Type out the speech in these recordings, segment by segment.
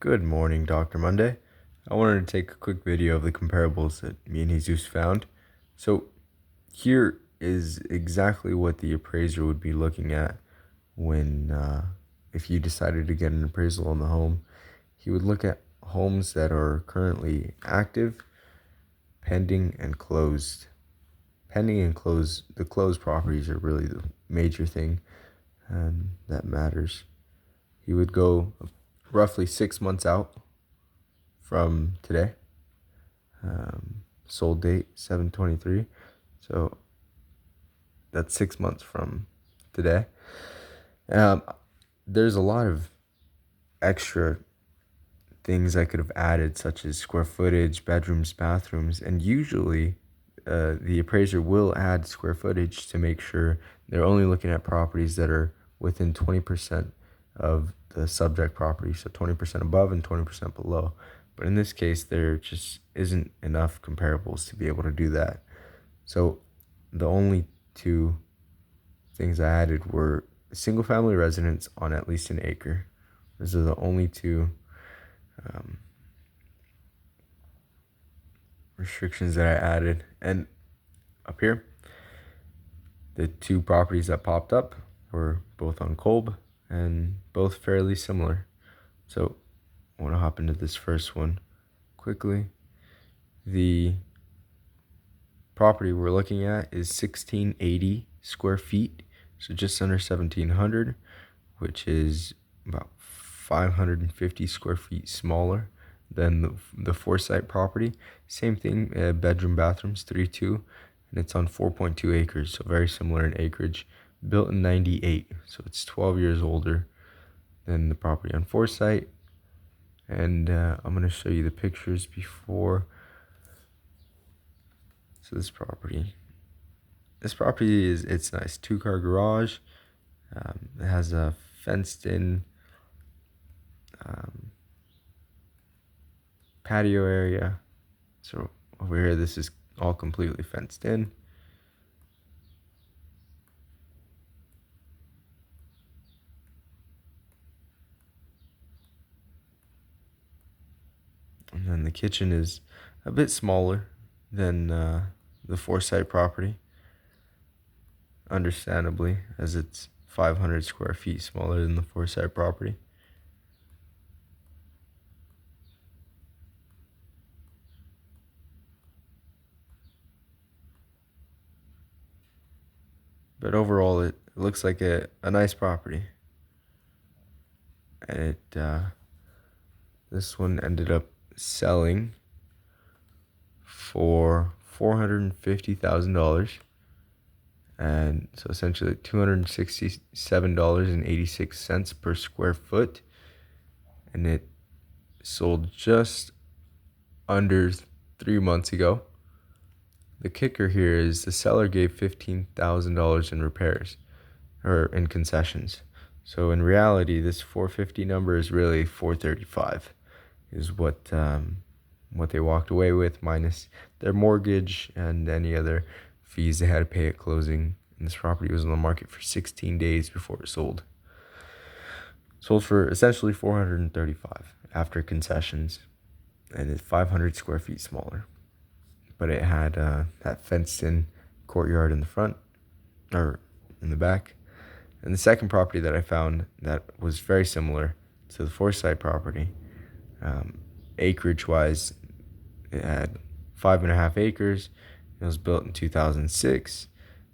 Good morning, Dr. Monday. I wanted to take a quick video of the comparables that me and Jesus found. So here is exactly what the appraiser would be looking at when, if you decided to get an appraisal on the home. He would look at homes that are currently active, pending, and closed. Pending and closed, the closed properties are really the major thing that matters. He would go roughly 6 months out from today. Sold date 7/23, so that's 6 months from today. Um, there's a lot of extra things I could have added, such as square footage, bedrooms, bathrooms, and usually the appraiser will add square footage to make sure they're only looking at properties that are within 20% of the subject property, so 20% above and 20% below. But in this case, there just isn't enough comparables to be able to do that. So the only two things I added were single family residence on at least an acre. Those are the only two restrictions that I added. And up here, the two properties that popped up were both on Kolb and both fairly similar. So I want to hop into this first one quickly. The property we're looking at is 1680 square feet, so just under 1700, which is about 550 square feet smaller than the Foresight property. Same thing, bedroom, bathrooms, 3-2, and it's on 4.2 acres, so very similar in acreage. Built in 98, so it's 12 years older than the property on Foresight. And I'm going to show you the pictures before. So this property it's nice. 2-car garage. It has a fenced in patio area. So over here, this is all completely fenced in. And then the kitchen is a bit smaller than the Foresight property, understandably, as it's 500 square feet smaller than the Foresight property. But overall, it looks like a nice property. And this one ended up selling for $450,000, and so essentially $267.86 per square foot, and it sold just under 3 months ago. The kicker here is the seller gave $15,000 in repairs or in concessions. So in reality, this 450 number is really 435, is what they walked away with, minus their mortgage and any other fees they had to pay at closing. And this property was on the market for 16 days before it sold. Sold for essentially 435 after concessions, and it's 500 square feet smaller. But it had that fenced-in courtyard in the front, or in the back. And the second property that I found that was very similar to the Foresight property, acreage-wise, it had 5.5 acres. It was built in 2006,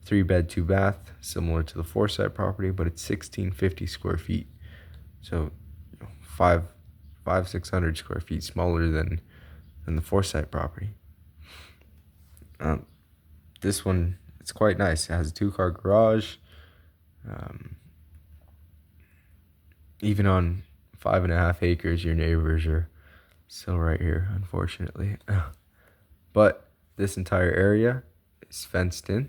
3-bed, 2-bath, similar to the Foresight property, but it's 1650 square feet. So 600 square feet smaller than the Foresight property. This one, it's quite nice. It has a 2-car garage. Even on 5.5 acres, your neighbors are still right here, unfortunately. But this entire area is fenced in,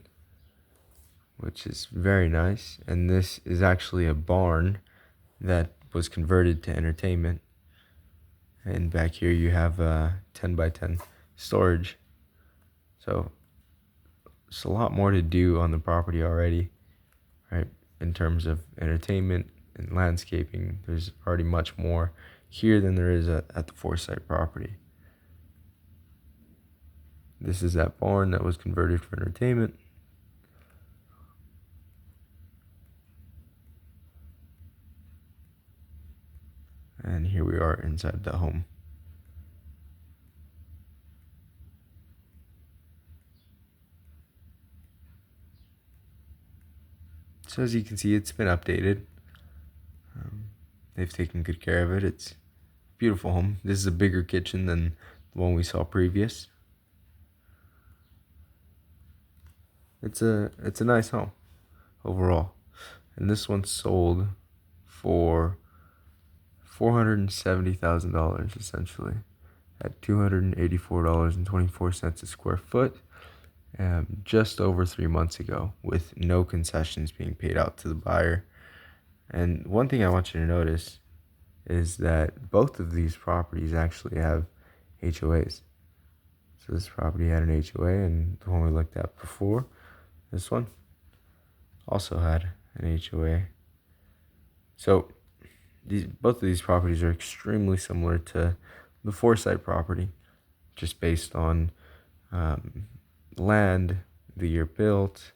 which is very nice. And this is actually a barn that was converted to entertainment. And back here you have 10x10 storage. So there's a lot more to do on the property already, right? In terms of entertainment, and landscaping. There's already much more here than there is at the Foresight property. This is that barn that was converted for entertainment. And here we are inside the home. So as you can see, it's been updated. They've taken good care of it. It's a beautiful home. This is a bigger kitchen than the one we saw previous. It's a nice home overall. And this one sold for $470,000 essentially, at $284.24 a square foot, just over 3 months ago, with no concessions being paid out to the buyer. And one thing I want you to notice is that both of these properties actually have HOAs. So this property had an HOA, and the one we looked at before, this one, also had an HOA. So both of these properties are extremely similar to the Foresight property, just based on land, the year built,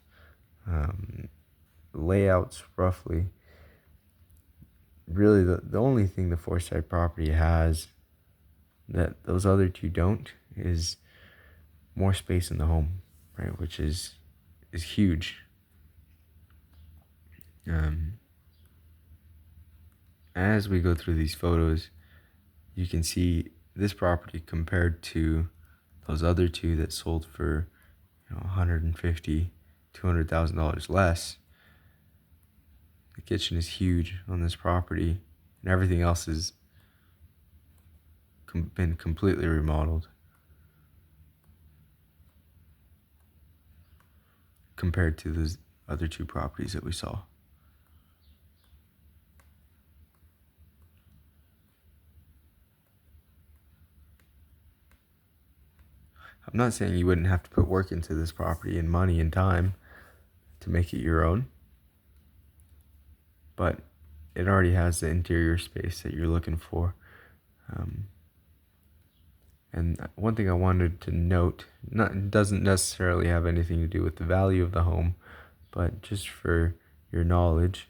layouts roughly. Really, the only thing the Foresight property has that those other two don't is more space in the home, right? Which is huge. As we go through these photos, you can see this property compared to those other two that sold for $150,000, $200,000 less. The kitchen is huge on this property, and everything else has been completely remodeled compared to those other two properties that we saw. I'm not saying you wouldn't have to put work into this property and money and time to make it your own, but it already has the interior space that you're looking for. And one thing I wanted to note, it doesn't necessarily have anything to do with the value of the home, but just for your knowledge,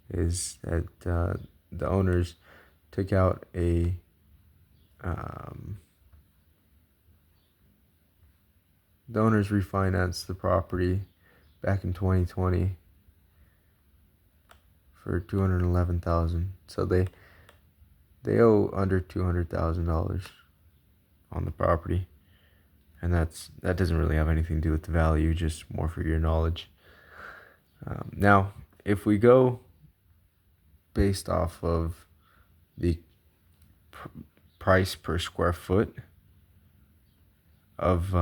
is that the owners took out the owners refinanced the property back in 2020 for $211,000. So they owe under $200,000 on the property, and that doesn't really have anything to do with the value, just more for your knowledge. Now, if we go based off of the price per square foot of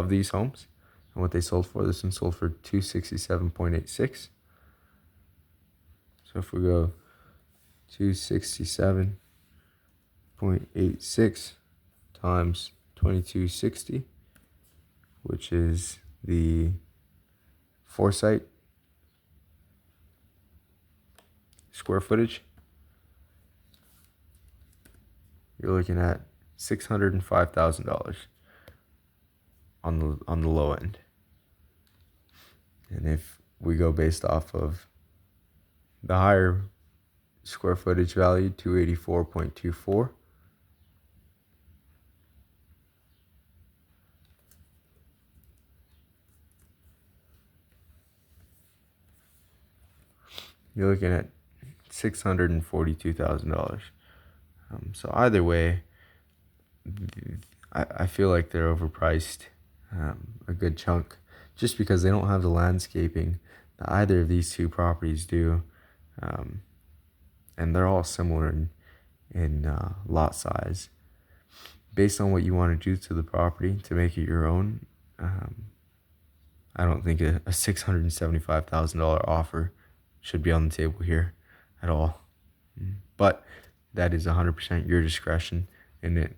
these homes and what they sold for, this one sold for $267.86. So if we go $267.86 times 2260, which is the Foresight square footage, you're looking at $605,000 on the low end. And if we go based off of the higher square footage value, 284.24, you're looking at $642,000. So either way, I feel like they're overpriced a good chunk, just because they don't have the landscaping that either of these two properties do, and they're all similar in lot size. Based on what you want to do to the property to make it your own, I don't think a $675,000 offer should be on the table here at all. But that is 100% your discretion. And it,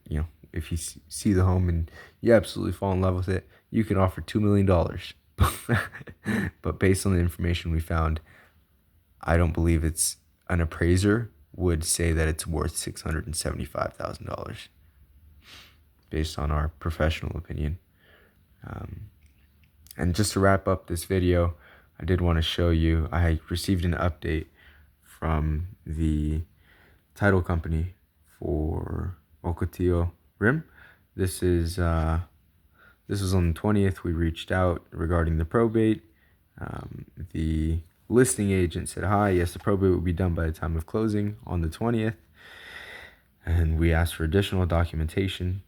if you see the home and you absolutely fall in love with it, you can offer $2 million. But based on the information we found, I don't believe it's an appraiser would say that it's worth $675,000 based on our professional opinion. And just to wrap up this video, I did want to show you, I received an update from the title company for Ocotillo Rim. This was on the 20th. We reached out regarding the probate. The listing agent said, hi, yes, the probate will be done by the time of closing on the 20th. And we asked for additional documentation.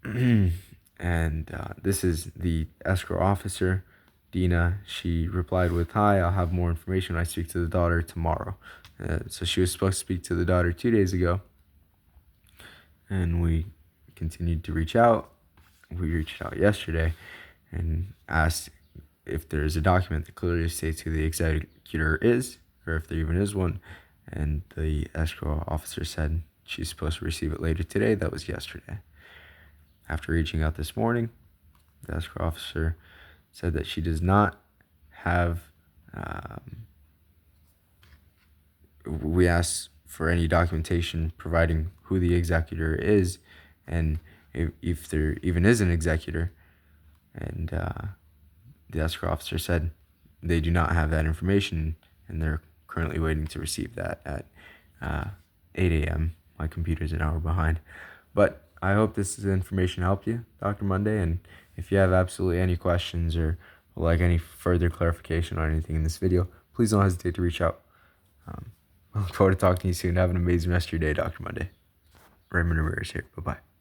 And this is the escrow officer, Dina. She replied with, hi, I'll have more information when I speak to the daughter tomorrow. So she was supposed to speak to the daughter 2 days ago. And we continued to reach out. We reached out yesterday and asked if there's a document that clearly states who the executor is, or if there even is one. And the escrow officer said she's supposed to receive it later today. That was yesterday. After reaching out this morning, the escrow officer said that she does not have, we asked for any documentation providing who the executor is, and if there even is an executor. And the escrow officer said they do not have that information, and they're currently waiting to receive that at 8 a.m. My computer's an hour behind. But I hope this information helped you, Dr. Monday, and if you have absolutely any questions or would like any further clarification on anything in this video, please don't hesitate to reach out. I look forward to talking to you soon. Have an amazing rest of your day, Dr. Monday. Raymond Ramirez here. Bye-bye.